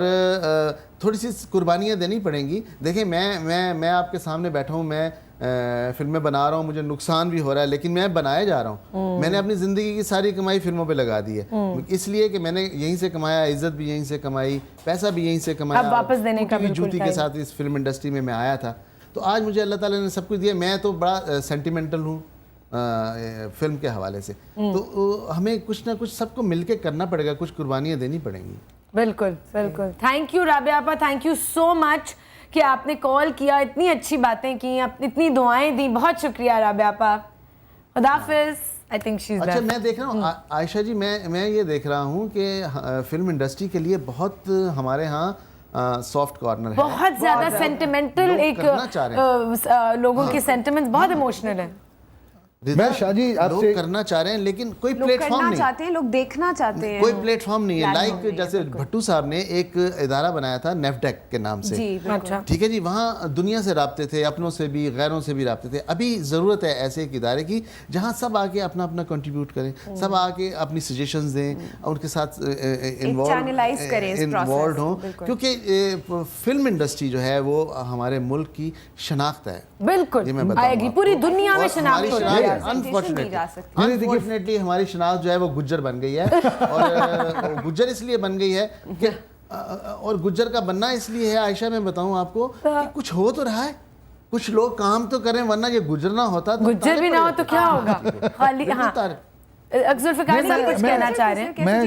थोड़ी सी कुर्बानियाँ देनी पड़ेंगी। देखिए मैं आपके सामने बैठा हूँ, मैं फिल्में बना रहा हूँ, मुझे नुकसान भी हो रहा है, लेकिन मैं बनाया जा रहा हूँ। मैंने अपनी ज़िंदगी की सारी कमाई फिल्मों पे लगा दी है, इसलिए कि मैंने यहीं से कमाया, इज्जत भी यहीं से कमाई, पैसा भी यहीं से कमाया, अब वापस देने का बिल्कुल जूती के साथ इस फिल्म इंडस्ट्री में मैं आया था। तो आज मुझे अल्लाह ताला ने सब कुछ दिया। मैं तो बड़ा सेंटिमेंटल हूँ फिल्म के हवाले से, तो हमें कुछ ना कुछ सबको मिलके करना पड़ेगा, कुछ कुर्बानियाँ देनी पड़ेंगी। बिल्कुल बिल्कुल। थैंक यू राबिया आपा, थैंक यू सो मच कि आपने कॉल किया, इतनी अच्छी बातें की, इतनी दुआएं दी। बहुत शुक्रिया राबिया आपा। खुदाफिज। आई थिंक शी इज अच्छा, मैं देख रहा हूँ आयशा जी, मैं ये देख रहा हूँ कि फिल्म इंडस्ट्री के लिए बहुत हमारे यहाँ सॉफ्ट कॉर्नर है, बहुत ज्यादा सेंटिमेंटल, एक लोगों के सेंटिमेंट्स बहुत इमोशनल है। मैं शाहजी लोग आपसे करना चाह रहे हैं, लेकिन कोई लोग प्लेटफॉर्म करना नहीं, चाहते हैं, लोग देखना चाहते हैं, कोई प्लेटफॉर्म नहीं है। प्लेटफॉर्म लाइक जैसे भट्टू साहब ने एक इदारा बनाया था नेफडेक के नाम से, जी अच्छा, ठीक है जी, वहाँ दुनिया से राब्ते थे, अपनों से भी गैरों से भी राब्ते थे। अभी ज़रूरत है ऐसे एक इदारे की जहाँ सब आके अपना अपना कंट्रीब्यूट करें, सब आके अपनी सजेशंस दें, उनके साथ channelize करें इस इन्वॉल्व हों, बिल्कुल। क्योंकि फिल्म इंडस्ट्री जो है वो हमारे मुल्क की शनाख्त है। बिल्कुल ये मैं बताऊंगा आएगी, आपको। पूरी दुनिया में और शनाख्त हमारी होती है। अनफॉर्चुनेटली जा सकती अनफॉर्चुनेटली हमारी शनाख्त जो है वो गुज्जर बन गई है, और गुज्जर इसलिए बन गई है कि और गुज्जर का बनना इसलिए है आयशा, मैं बताऊं आपको कि कुछ हो तो रहा है, कुछ लोग काम तो करें, वरना ये गुज्जर ना होता तो गुज्जर भी ना हो तो क्या होगा। खाली हाँ, जुल्फ़िकार साहब कुछ कहना चाह रहे हैं। मैं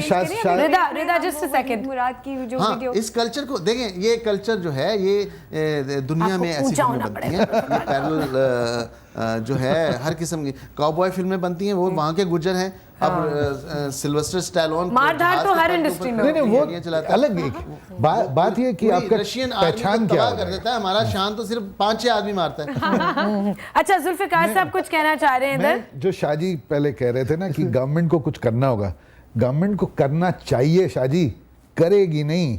रिदा जस्ट अ सेकंड। मुराद की जो हाँ, वीडियो, इस कल्चर को देखें, ये कल्चर जो है ये दुनिया में ऐसी फिल्में बनती हैं, ये पैरेलल जो है हर किस्म की काउबॉय फिल्में बनती हैं, वो वहाँ के गुज्जर हैं। अब सिल्वेस्टर स्टैलोन मारधाड़ तो हर इंडस्ट्री में नहीं वो अलग एक बात ये कि आपका रशियन पहचान क्या कर देता है, हमारा शान तो सिर्फ 5-6 आदमी मारता है। अच्छा, जुल्फ़िकार साहब कुछ कहना चाह रहे हैं इधर। जो शाहजी पहले कह रहे थे ना कि गवर्नमेंट को कुछ करना होगा, गवर्नमेंट को करना चाहिए, शाहजी करेगी नहीं,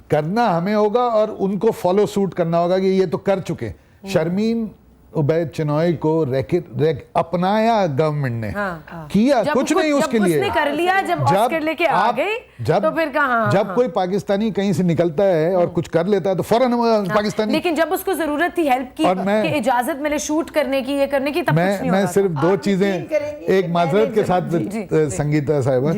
करना हमें होगा और उनको फॉलो सूट करना होगा कि ये तो कर चुके। शर्मीन उबैद चिनॉय को अपनाया गवर्नमेंट ने, किया कुछ नहीं उसके लिए, उसने कर लिया, जब ऑस्कर लेके आ गई तो फिर कहाँ, जब कोई पाकिस्तानी कहीं से निकलता है और कुछ कर लेता है तो फौरन पाकिस्तानी, लेकिन जब उसको जरूरत थी हेल्प की, कि इजाजत मिले शूट करने की, ये करने की, तब कुछ नहीं मैं होता सिर्फ दो चीजें, एक माजरत के साथ संगीता साहिबा,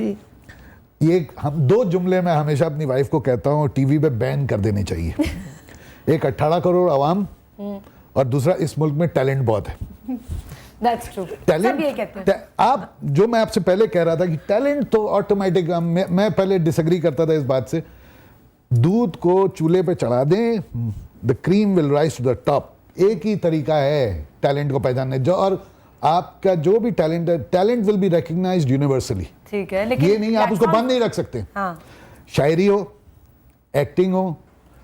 ये हम 2 जुमले में हमेशा अपनी वाइफ को कहता हूँ, टीवी पे बैन कर देनी चाहिए। एक 18 करोड़ आवाम और दूसरा इस मुल्क में टैलेंट बहुत है। That's true. सब ये कहते हैं। आप जो मैं आपसे पहले कह रहा था कि टैलेंट तो ऑटोमेटिक, मैं पहले डिसएग्री करता था इस बात से, दूध को चूल्हे पे चढ़ा दें, the cream will rise to the top. एक ही तरीका है टैलेंट को पहचानने, जो और आपका जो भी टैलेंट है, talent will be recognised universally, ठीक है, लेकिन ये नहीं आप उसको बंद नहीं रख सकते। हाँ। शायरी हो, एक्टिंग हो,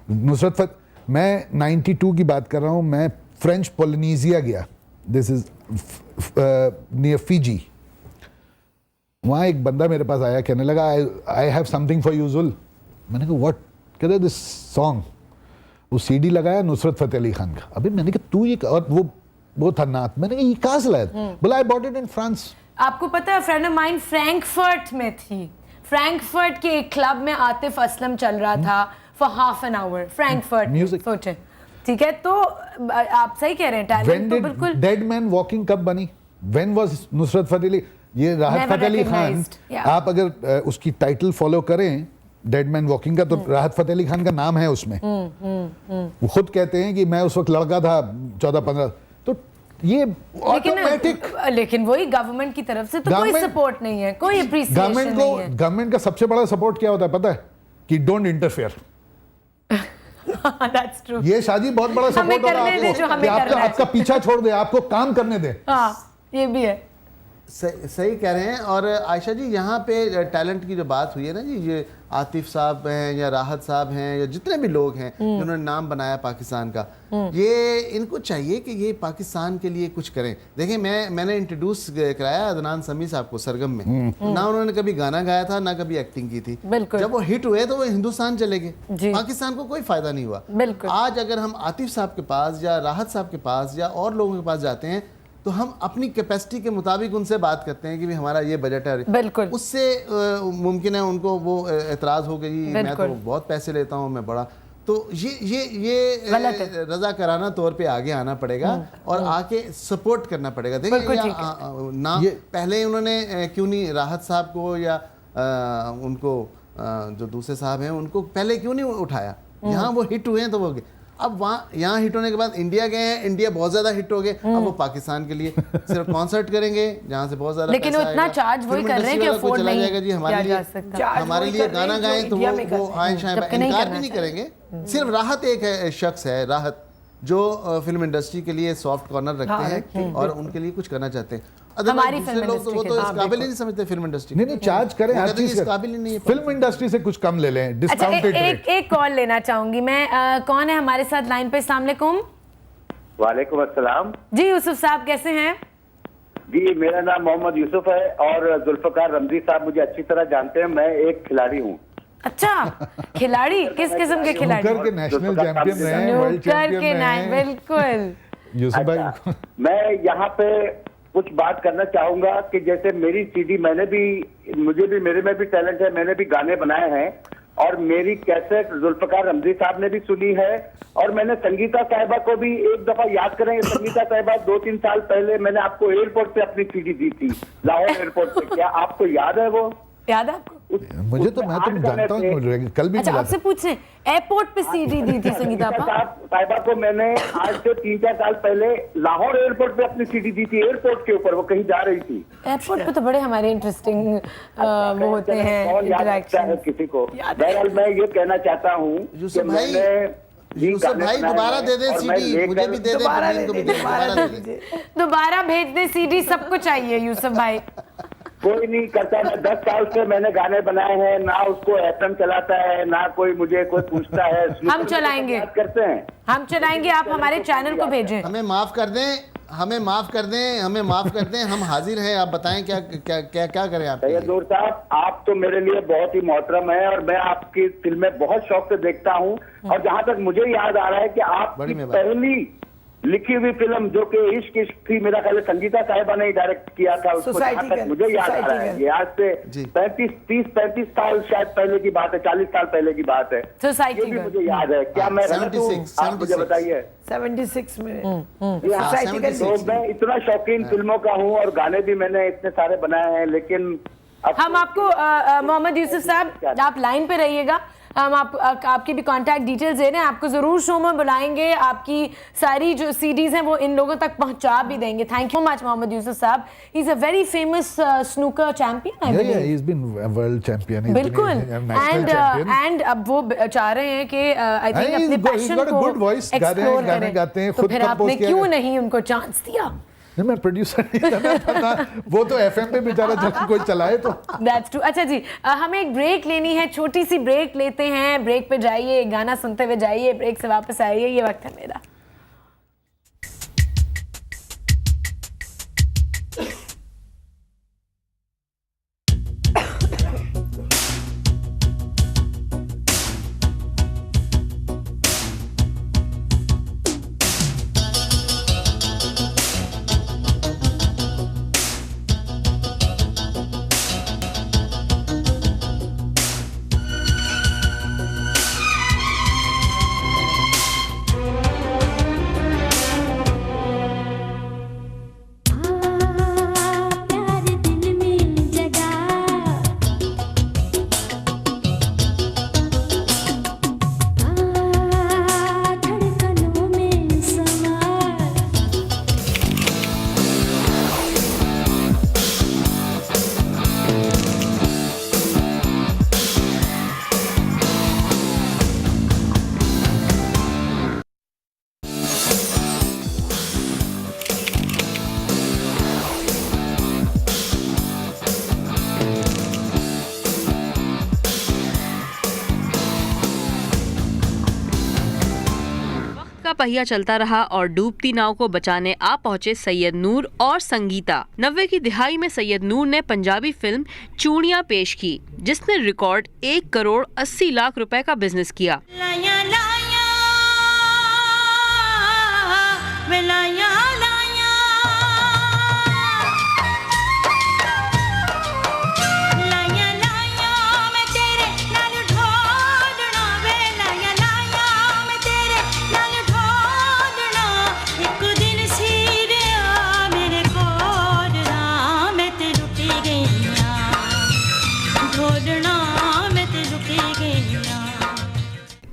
नुसरत फतेह, मैं 92 की बात कर रहा हूँ, मैं फ्रेंच पोलिनेशिया गया, दिस इज नियर फिजी। वहाँ एक बंदा मेरे पास आया, कहने लगा I have something for you जुल। मैंने कहा व्हाट? कहते दिस सॉन्ग। वो सीडी लगाया नुसरत फतेह अली खान का। अभी मैंने कहा तू ये, और वो था नात, मैंने कहा ये कहाँ से लाया? बोला I bought it in France. आपको पता है, फ्रेंड ऑफ माइन फ्रैंकफर्ट में थी, फ्रैंकफर्ट के एक क्लब में आतिफ असलम चल रहा था for half an hour, Frankfurt music, सोचे, ठीक है। तो आप सही कह रहे हैं, टैलेंट तो बिल्कुल। डेड मैन वॉकिंग कब बनी? व्हेन वाज नुसरत फतेह अली, ये राहत फतेह अली खान, आप अगर उसकी टाइटल फॉलो करें डेड मैन वॉकिंग का, तो राहत फतेह अली खान का नाम है उसमें। वो खुद कहते हैं कि मैं उस वक्त लड़का था 14-15, तो ये ऑटोमेटिक। लेकिन वही गवर्नमेंट की तरफ से तो कोई सपोर्ट नहीं है, कोई अप्रिसिएशन नहीं है। गवर्नमेंट का सबसे बड़ा सपोर्ट क्या होता है पता है? कि डोंट इंटरफेयर। That's true. ये शादी बहुत बड़ा सपोर्ट होगा आपको कि आपका पीछा छोड़ दे, आपको काम करने दे। हाँ, ये भी है। सही कह रहे हैं। और आयशा जी, यहाँ पे टैलेंट की जो बात हुई है ना जी, ये आतिफ साहब हैं या राहत साहब हैं या जितने भी लोग हैं जिन्होंने नाम बनाया पाकिस्तान का, ये इनको चाहिए कि ये पाकिस्तान के लिए कुछ करें। देखिए, मैंने इंट्रोड्यूस कराया अदनान समी साहब को सरगम में, ना उन्होंने कभी गाना गाया था ना कभी एक्टिंग की थी। जब वो हिट हुए तो वो हिंदुस्तान चले गए, पाकिस्तान को कोई फायदा नहीं हुआ। आज अगर हम आतिफ साहब के पास या राहत साहब के पास या और लोगों के पास जाते हैं तो हम अपनी कैपेसिटी के मुताबिक उनसे बात करते हैं कि भी हमारा ये बजट है, बिल्कुल उससे मुमकिन है उनको वो एतराज़ हो गई, मैं तो बहुत पैसे लेता हूँ, मैं बड़ा, तो ये गलत है। रजा कराना तौर पे आगे आना पड़ेगा और आके सपोर्ट करना पड़ेगा। देखिए बिल्कुल या, ठीक है। ना पहले उन्होंने क्यों नहीं राहत साहब को या उनको जो दूसरे साहब हैं उनको पहले क्यों नहीं उठाया? यहाँ वो हिट हुए हैं तो वो अब वहाँ यहाँ हिट होने के बाद इंडिया गए हैं, इंडिया बहुत ज्यादा हिट हो गए, अब वो पाकिस्तान के लिए सिर्फ कॉन्सर्ट करेंगे जहाँ से बहुत ज्यादा लेकिन पैसा वो इतना आएगा। चार्ज वही फिल्म कर रहे हैं कि इंडस्ट्री वाला कोई अफोर्ड चला नहीं जाएगा जी किया जा सकता। चार्ज हमारे वही लिए कर रहे हैं गाना जो गाएं तो इंडिया वो में करते हैं। आए शायद जबकि नहीं इनकार करना भी नहीं करेंगे। सिर्फ राहत एक शख्स है, राहत जो फिल्म इंडस्ट्री के लिए सॉफ्ट कॉर्नर रखते हैं और उनके लिए कुछ करना चाहते हैं। हमारी दूसरे फिल्म लोग तो वो तो इंडस्ट्री इस काबिल ही नहीं समझते फिल्म इंडस्ट्री। नहीं चार्ज करें, वो हर कहते हैं चीज इस काबिल ही नहीं है। फिल्म इंडस्ट्री से कुछ कम ले लें, अच्छा डिस्काउंटेड रेट। एक कॉल लेना चाहूंगी मैं। कौन है हमारे साथ लाइन पे? अस्सलाम वालेकुम। वालेकुम अस्सलाम जी यूसुफ साहब कैसे हैं? जी, मेरा नाम मोहम्मद यूसुफ है और जुल्फकार रमजी साहब मुझे अच्छी तरह जानते हैं। मैं एक खिलाड़ी हूँ। अच्छा, खिलाड़ी किस किस्म के खिलाड़ी? स्नूकर के नेशनल चैंपियन रहे हैं, वर्ल्ड स्नूकर के चैंपियन रहे हैं। बिल्कुल। यूसुफ भाई अच्छा, मैं यहाँ पे कुछ बात करना चाहूंगा कि जैसे मेरी सीडी मेरे में भी टैलेंट है, मैंने भी गाने बनाए हैं और मेरी कैसेट जुल्फकार रमजी साहब ने भी सुनी है और मैंने संगीता साहिबा को भी एक दफा याद करेंगे। संगीता साहिबा 2-3 साल पहले मैंने आपको एयरपोर्ट पे अपनी सीडी दी थी, लाहौर एयरपोर्ट पे। क्या आपको याद है वो? याद है आपको? मुझे तो मैं तो जानता हूँ, कल भी अच्छा मिला आपसे था। पूछे एयरपोर्ट पे सीडी दी थी संगीता साहिबा को मैंने आज से 3-4 साल पहले लाहौर एयरपोर्ट पे अपनी सीडी दी थी, एयरपोर्ट के ऊपर वो कहीं जा रही थी। एयरपोर्ट पे तो बड़े हमारे इंटरेस्टिंग वो होते हैं कौन याद रखता है इंटरेक्शन। किसी को? बहरहाल मैं ये कहना चाहता हूँ कि यूसुफ भाई, मैंने यूसुफ भाई दोबारा दे दे सीडी, मुझे भी दे दे, दोबारा प्रवीण को भी दे दे, दोबारा दे दे। दोबारा भेज दे सीडी, सबको चाहिए यूसुफ भाई। कोई नहीं करता। मैं 10 साल से मैंने गाने बनाए हैं, ना उसको एफएम चलाता है, ना कोई मुझे कोई पूछता है। हम चलाएंगे, बात करते हैं, हम चलाएंगे, आप हमारे चैनल को भेजें। हमें माफ कर दें, हमें माफ कर दें, हमें माफ कर दें, हम हाजिर हैं। आप बताएं क्या क्या क्या क्या करें आप? सैयद नूर साहब, आप तो मेरे लिए बहुत ही मोहतरम है और मैं आपकी फिल्में बहुत शौक से देखता हूँ और जहाँ तक मुझे याद आ रहा है कि आपकी पहली लिखी हुई फिल्म जो कि इश्क इश्क थी, मेरा ख्याल है संगीता साहिबा ने डायरेक्ट किया था उसको, जहाँ तक मुझे याद आ रहा है। ये आज से 35 साल शायद पहले की बात है, 40 साल पहले की बात है। सोसाइटी ये भी मुझे याद है। क्या मैं गलत हूँ? आप मुझे बताइए। 76 में तो मैं इतना शौकीन फिल्मों का हूँ और गाने भी मैंने इतने सारे बनाए हैं, लेकिन हम आपको मोहम्मद यूसुफ साहब आप लाइन पे रहिएगा, हम आपकी भी कांटेक्ट डिटेल्स दे रहे हैं, आपको जरूर शो में बुलाएंगे, आपकी सारी जो सीडीज हैं वो इन लोगों तक पहुंचा भी देंगे। Thank you much Mohammad Yusuf sahab. He is a very famous snooker champion, I believe. He is been world champion बिल्कुल। एंड अब वो चाह रहे हैं कि आई थिंक अपने पैशन को एक्सप्लोर करें, तो फिर आपने क्यों नहीं उनको चांस दिया? मैं प्रोड्यूसर नहीं था, वो तो एफएम पे बेचारा कोई चलाए तो। That's true। अच्छा जी, हमें एक ब्रेक लेनी है, छोटी सी ब्रेक लेते हैं। ब्रेक पे जाइए, गाना सुनते हुए जाइए, ब्रेक से वापस आइए। ये वक्त है मेरा। पहिया चलता रहा और डूबती नाव को बचाने आ पहुंचे सैयद नूर और संगीता। 90 की दिहाई में सैयद नूर ने पंजाबी फिल्म चूड़ियां पेश की, जिसने रिकॉर्ड 1 करोड़ 80 लाख रुपए का बिजनेस किया।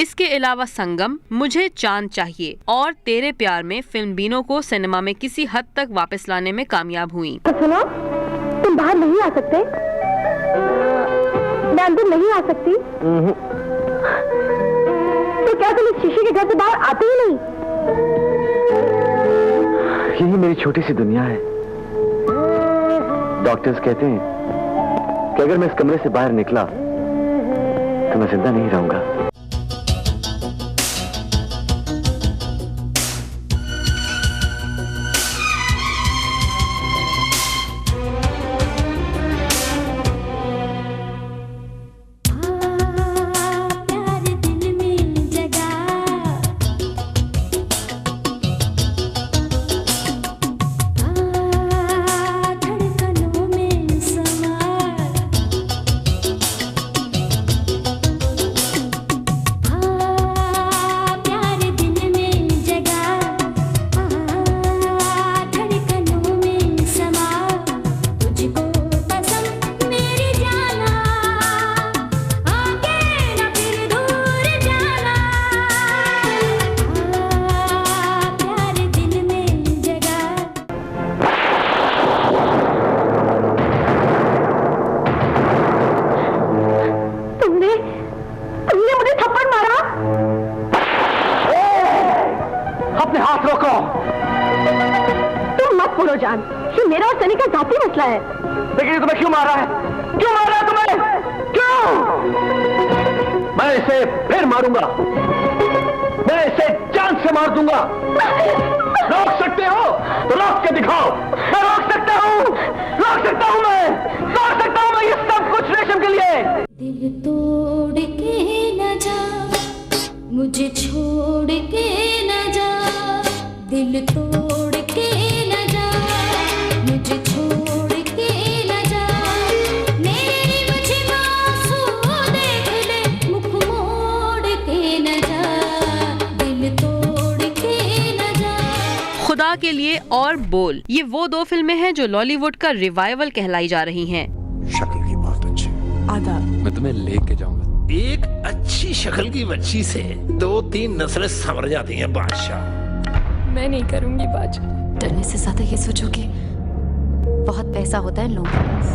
इसके अलावा संगम, मुझे चांद चाहिए और तेरे प्यार में फिल्म बीनों को सिनेमा में किसी हद तक वापस लाने में कामयाब हुई। सुनो, तुम बाहर नहीं आ सकते? मैं अंदर नहीं आ सकती? तो क्या तुम इस शीशे के घर से बाहर आते ही नहीं? यही मेरी छोटी सी दुनिया है। डॉक्टर्स कहते हैं कि अगर मैं इस कमरे से बाहर निकला तो मैं जिंदा नहीं रहूंगा। जान, ये मेरा और सनी का जाती मसला है। लेकिन तुम्हें क्यों मारा है? क्यों मारा है तुम्हें? क्यों? मैं इसे फिर मारूंगा। मैं इसे जान से मार दूंगा। रोक सकते हो तो रोक के दिखाओ। मैं रोक सकता हूँ। रोक सकता हूँ मैं। रोक सकता हूँ मैं ये सब कुछ रेशम के लिए। दिल तोड़ के न जा, मुझे छोड़ के न जा। दिल तोड़ के न जा, मुझे छोड़ के न जा। मेरी मुझे मासूम देख ले, मुख मोड़ के न जा। दिल तोड़ के न जा। खुदा के लिए और बोल, ये वो दो फिल्में हैं जो लॉलीवुड का रिवाइवल कहलाई जा रही हैं। शक्ल की बहुत अच्छी। आधा मैं तुम्हें लेके जाऊंगा। एक अच्छी शक्ल की बच्ची से 2-3 नस्लें संवर जाती हैं बादशाह। मैं नहीं करूंगी बाज। डरने से ज्यादा ये सोचो कि बहुत पैसा होता है लोगों के पास।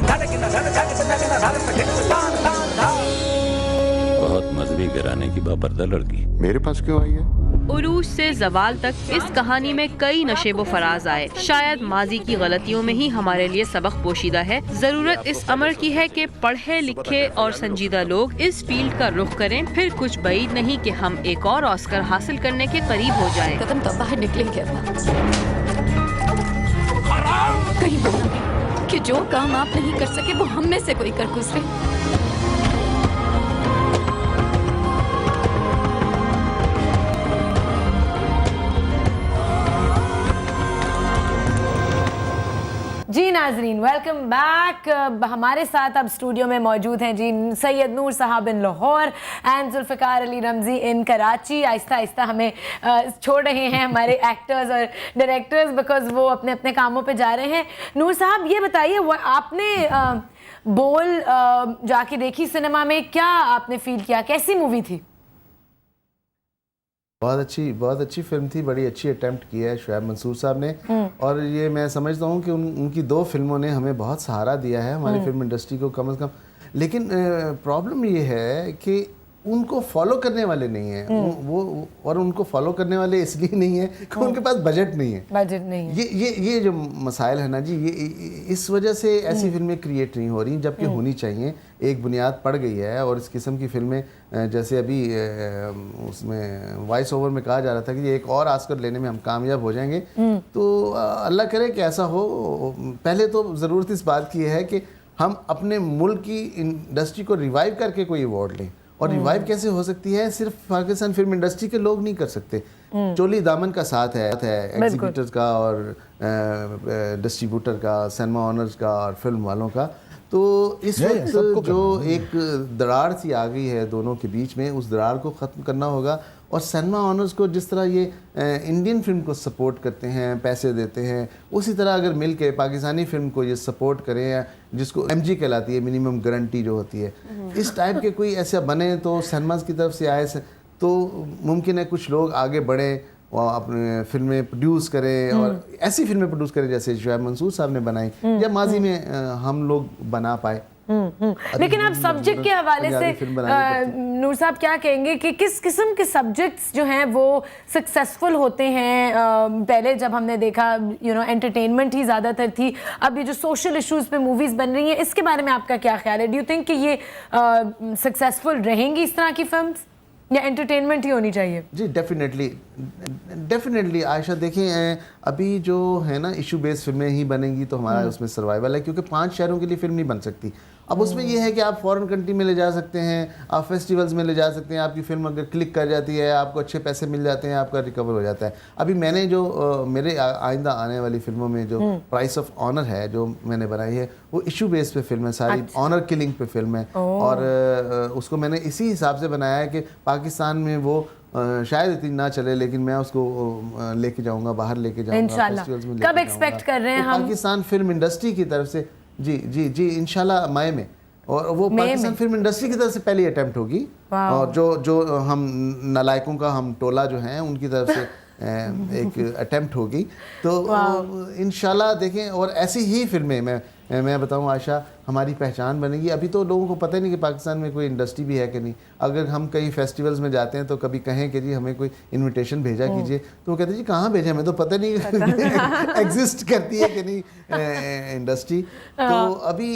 बहुत मजहबी घराने की बापर्दा लड़की मेरे पास क्यों आई है? उरूज से जवाल तक इस कहानी में कई नशेबो फराज आए। शायद माजी की गलतियों में ही हमारे लिए सबक पोशीदा है। जरूरत इस अमर की है कि पढ़े लिखे और संजीदा लोग इस फील्ड का रुख करें। फिर कुछ बैद नहीं कि हम एक और ऑस्कर हासिल करने के करीब हो जाएं। कदम तो बाहर निकलेंगे कहीं बोला कि जो काम आप नहीं कर सके वो हम में से कोई कर गुजरे। जी नाजरीन, वेलकम बैक। हमारे साथ अब स्टूडियो में मौजूद हैं जी सैयद नूर साहब इन लाहौर एंड जुल्फ़िकार अली रमज़ी इन कराची। आहिस्ता आहिस्ता हमें छोड़ रहे हैं हमारे एक्टर्स और डायरेक्टर्स बिकॉज वो अपने अपने कामों पे जा रहे हैं। नूर साहब, ये बताइए, आपने बोल जाके देखी सिनेमा में, क्या आपने फील किया, कैसी मूवी थी? बहुत अच्छी फिल्म थी। बड़ी अच्छी अटेम्प्ट किया है शुएब मंसूर साहब ने। और ये मैं समझता हूँ कि उनकी 2 फिल्मों ने हमें बहुत सहारा दिया है हमारी फिल्म इंडस्ट्री को कम से कम। लेकिन प्रॉब्लम ये है कि उनको फॉलो करने वाले नहीं हैं वो, और उनको फॉलो करने वाले इसलिए नहीं है कि उनके पास बजट नहीं है। बजट नहीं है। ये जो मसाइल है ना जी, ये इस वजह से ऐसी फिल्में क्रिएट नहीं हो रही जबकि होनी चाहिए। एक बुनियाद पड़ गई है और इस किस्म की फिल्में, जैसे अभी उसमें वॉइस ओवर में कहा जा रहा था कि एक और ऑस्कर लेने में हम कामयाब हो जाएंगे, तो अल्लाह करे कि ऐसा हो। पहले तो ज़रूरत इस बात की है कि हम अपने मुल्क की इंडस्ट्री को रिवाइव करके कोई अवार्ड लें। और रिवाइव कैसे हो सकती है? सिर्फ पाकिस्तान फिल्म इंडस्ट्री के लोग नहीं कर सकते। चोली दामन का साथ है एग्जीक्यूटिव्स का और डिस्ट्रीब्यूटर का, सिनेमा ऑनर्स का और फिल्म वालों का। तो इस वक्त जो एक दरार सी आ गई है दोनों के बीच में, उस दरार को ख़त्म करना होगा और सिनेमा ऑनर्स को जिस तरह ये इंडियन फिल्म को सपोर्ट करते हैं, पैसे देते हैं, उसी तरह अगर मिल के पाकिस्तानी फिल्म को ये सपोर्ट करें, या जिसको MG कहलाती है, मिनिमम गारंटी जो होती है, इस टाइप के कोई ऐसा बने तो सिनेमाज की तरफ से आए तो मुमकिन है कुछ लोग आगे बढ़ें और अपने फिल्में प्रोड्यूस करें और ऐसी फिल्में प्रोड्यूस करें जैसे शुएब मंसूर साहब ने बनाई या माजी में हम लोग बना पाए। लेकिन आप सब्जेक्ट के हवाले से नूर साहब क्या कहेंगे कि किस किस्म के सब्जेक्ट्स जो हैं वो सक्सेसफुल होते हैं? पहले जब हमने देखा एंटरटेनमेंट ही ज़्यादातर थी, अब ये जो सोशल इश्यूज पे मूवीज़ बन रही हैं, इसके बारे में आपका क्या ख्याल है? डू यू थिंक कि ये सक्सेसफुल रहेंगी इस तरह की फिल्म्स या एंटरटेनमेंट ही होनी चाहिए? जी डेफिनेटली आयशा, देखें अभी जो है ना इशू बेस्ड फिल्में ही बनेंगी तो हमारा उसमें सर्वाइवल है, क्योंकि 5 शहरों के लिए फिल्म नहीं बन सकती। अब उसमें यह है कि आप फॉरेन कंट्री में ले जा सकते हैं, आप फेस्टिवल्स में ले जा सकते हैं, आपकी फिल्म अगर क्लिक कर जाती है, आपको अच्छे पैसे मिल जाते हैं, आपका रिकवर हो जाता है। अभी मैंने जो मेरे आइंदा आने वाली फिल्मों में जो प्राइस ऑफ ऑनर है जो मैंने बनाई है, वो इशू बेस्ड पे फिल्म है, सारी ऑनर किलिंग पे फिल्म है। और उसको मैंने इसी हिसाब से बनाया है कि पाकिस्तान में वो शायद इतनी ना चले, लेकिन मैं उसको लेके जाऊंगा, बाहर लेके जाऊंगा, फेस्टिवल्स में लेके कब एक्सपेक्ट कर रहे हैं हम? पाकिस्तान फिल्म इंडस्ट्री की तरफ से जी इंशाल्लाह मई में, और वो पाकिस्तान फिल्म इंडस्ट्री की तरफ से पहली अटेम्प्ट होगी। और जो हम नालायकों का हम टोला जो है उनकी तरफ से एक अटेम्प्ट होगी, तो इंशाल्लाह देखें। और ऐसी ही फिल्में मैं बताऊं आयशा, हमारी पहचान बनेगी। अभी तो लोगों को पता ही नहीं कि पाकिस्तान में कोई इंडस्ट्री भी है कि नहीं। अगर हम कई फेस्टिवल्स में जाते हैं तो कभी कहें कि जी हमें कोई इनविटेशन भेजा कीजिए, तो वो कहते हैं जी कहाँ भेजें, हमें तो पता नहीं एग्जिस्ट करती है कि नहीं इंडस्ट्री। तो अभी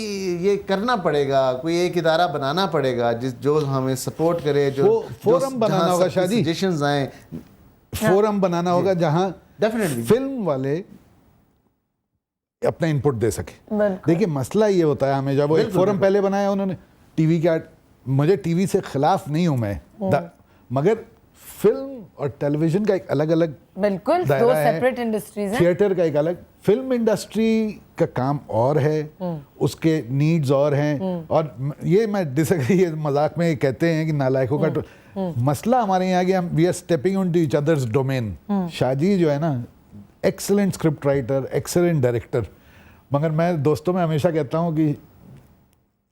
ये करना पड़ेगा, कोई एक इदारा बनाना पड़ेगा जो हमें सपोर्ट करे, जो फोरम बनाना होगा, शादी सजेशंस आए, फोरम बनाना होगा जहां डेफिनेटली फिल्म वाले अपना इनपुट दे सके। देखिए मसला ये होता है, हमें जब वो एक फोरम पहले बनाया उन्होंने टीवी का, मुझे टीवी से खिलाफ नहीं हूं मैं, मगर फिल्म और टेलीविजन का एक अलग अलग बिल्कुल दो सेपरेट इंडस्ट्रीज हैं। थिएटर का एक अलग, फिल्म इंडस्ट्री का काम और है, उसके नीड्स और हैं। और ये मैं डिसएग्री, ये मजाक में कहते हैं कि नालायकों का मसला हमारे यहाँ कि हम we are stepping into each others domain. शादी जो है ना, excellent script writer, excellent director, मगर मैं दोस्तों में हमेशा कहता हूँ कि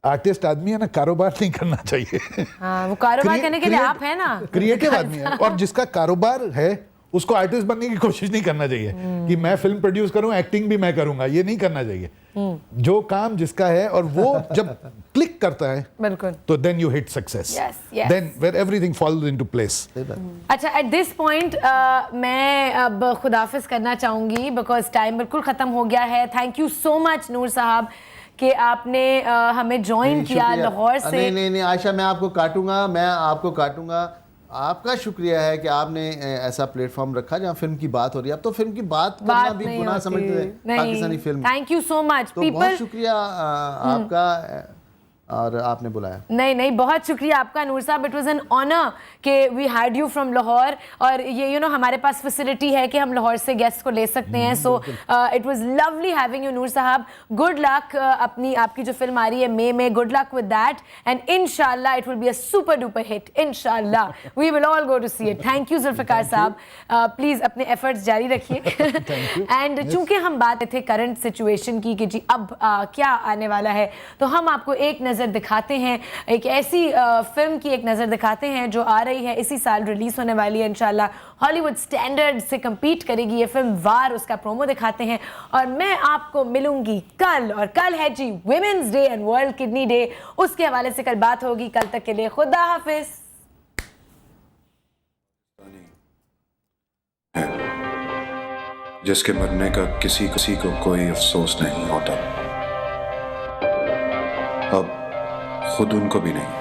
आर्टिस्ट आदमी है ना, कारोबार नहीं करना चाहिए। हाँ, वो कारोबार करने के लिए आप है ना, क्रिएटिव आदमी है, और जिसका कारोबार है उसको आर्टिस्ट बनने की कोशिश नहीं करना चाहिए कि मैं फिल्म प्रोड्यूस करूं, एक्टिंग भी मैं करूंगा, ये नहीं करना चाहिए। जो काम जिसका है और वो जब क्लिक करता है बिल्कुल, तो then you hit success, then where everything falls into place. अच्छा, एट दिस पॉइंट मैं अब खुदाफिज करना चाहूंगी बिकॉज टाइम बिल्कुल खत्म हो गया है। थैंक यू सो मच नूर साहब कि आपने हमें ज्वाइन किया लाहौर से। नहीं आयशा, मैं आपको काटूंगा। आपका शुक्रिया है कि आपने ऐसा प्लेटफॉर्म रखा जहाँ फिल्म की बात हो रही है। अब तो फिल्म की बात करना भी गुनाह समझते हैं Pakistani film. Thank you so much. तो बहुत शुक्रिया आपका, और आपने बुलाया। नहीं बहुत शुक्रिया आपका नूर साहब, इट वाज एन ऑनर कि we had you from Lahore. और ये हमारे पास फैसिलिटी है कि हम लाहौर से गेस्ट को ले सकते हैं। So it was lovely having you Noor sahab. Good luck, आपकी जो फिल्म आ रही है मई में, good luck with that, and इंशाल्लाह it will be a super duper hit, इंशाल्लाह we will all go to see it. Thank you Zulfiqar sahab, please अपने efforts जारी रखिए। एंड चूंकि हम बात थे करंट सिचुएशन की कि जी अब क्या आने वाला है, तो हम आपको एक नज़र दिखाते हैं, एक ऐसी फिल्म की एक नज़र दिखाते हैं जो आ रही है, इसी साल रिलीज होने वाली है इंशाल्लाह, हॉलीवुड स्टैंडर्ड से compete करेगी ये फिल्म वार। उसका प्रोमो दिखाते हैं और मैं आपको मिलूंगी कल, और कल है जी women's day and world kidney day, उसके हवाले से कल बात होगी। कल तक के लिए खुदा हाफिज। जिसके मरने का किसी को कोई अफसोस नहीं होता, अब खुद उनको भी नहीं।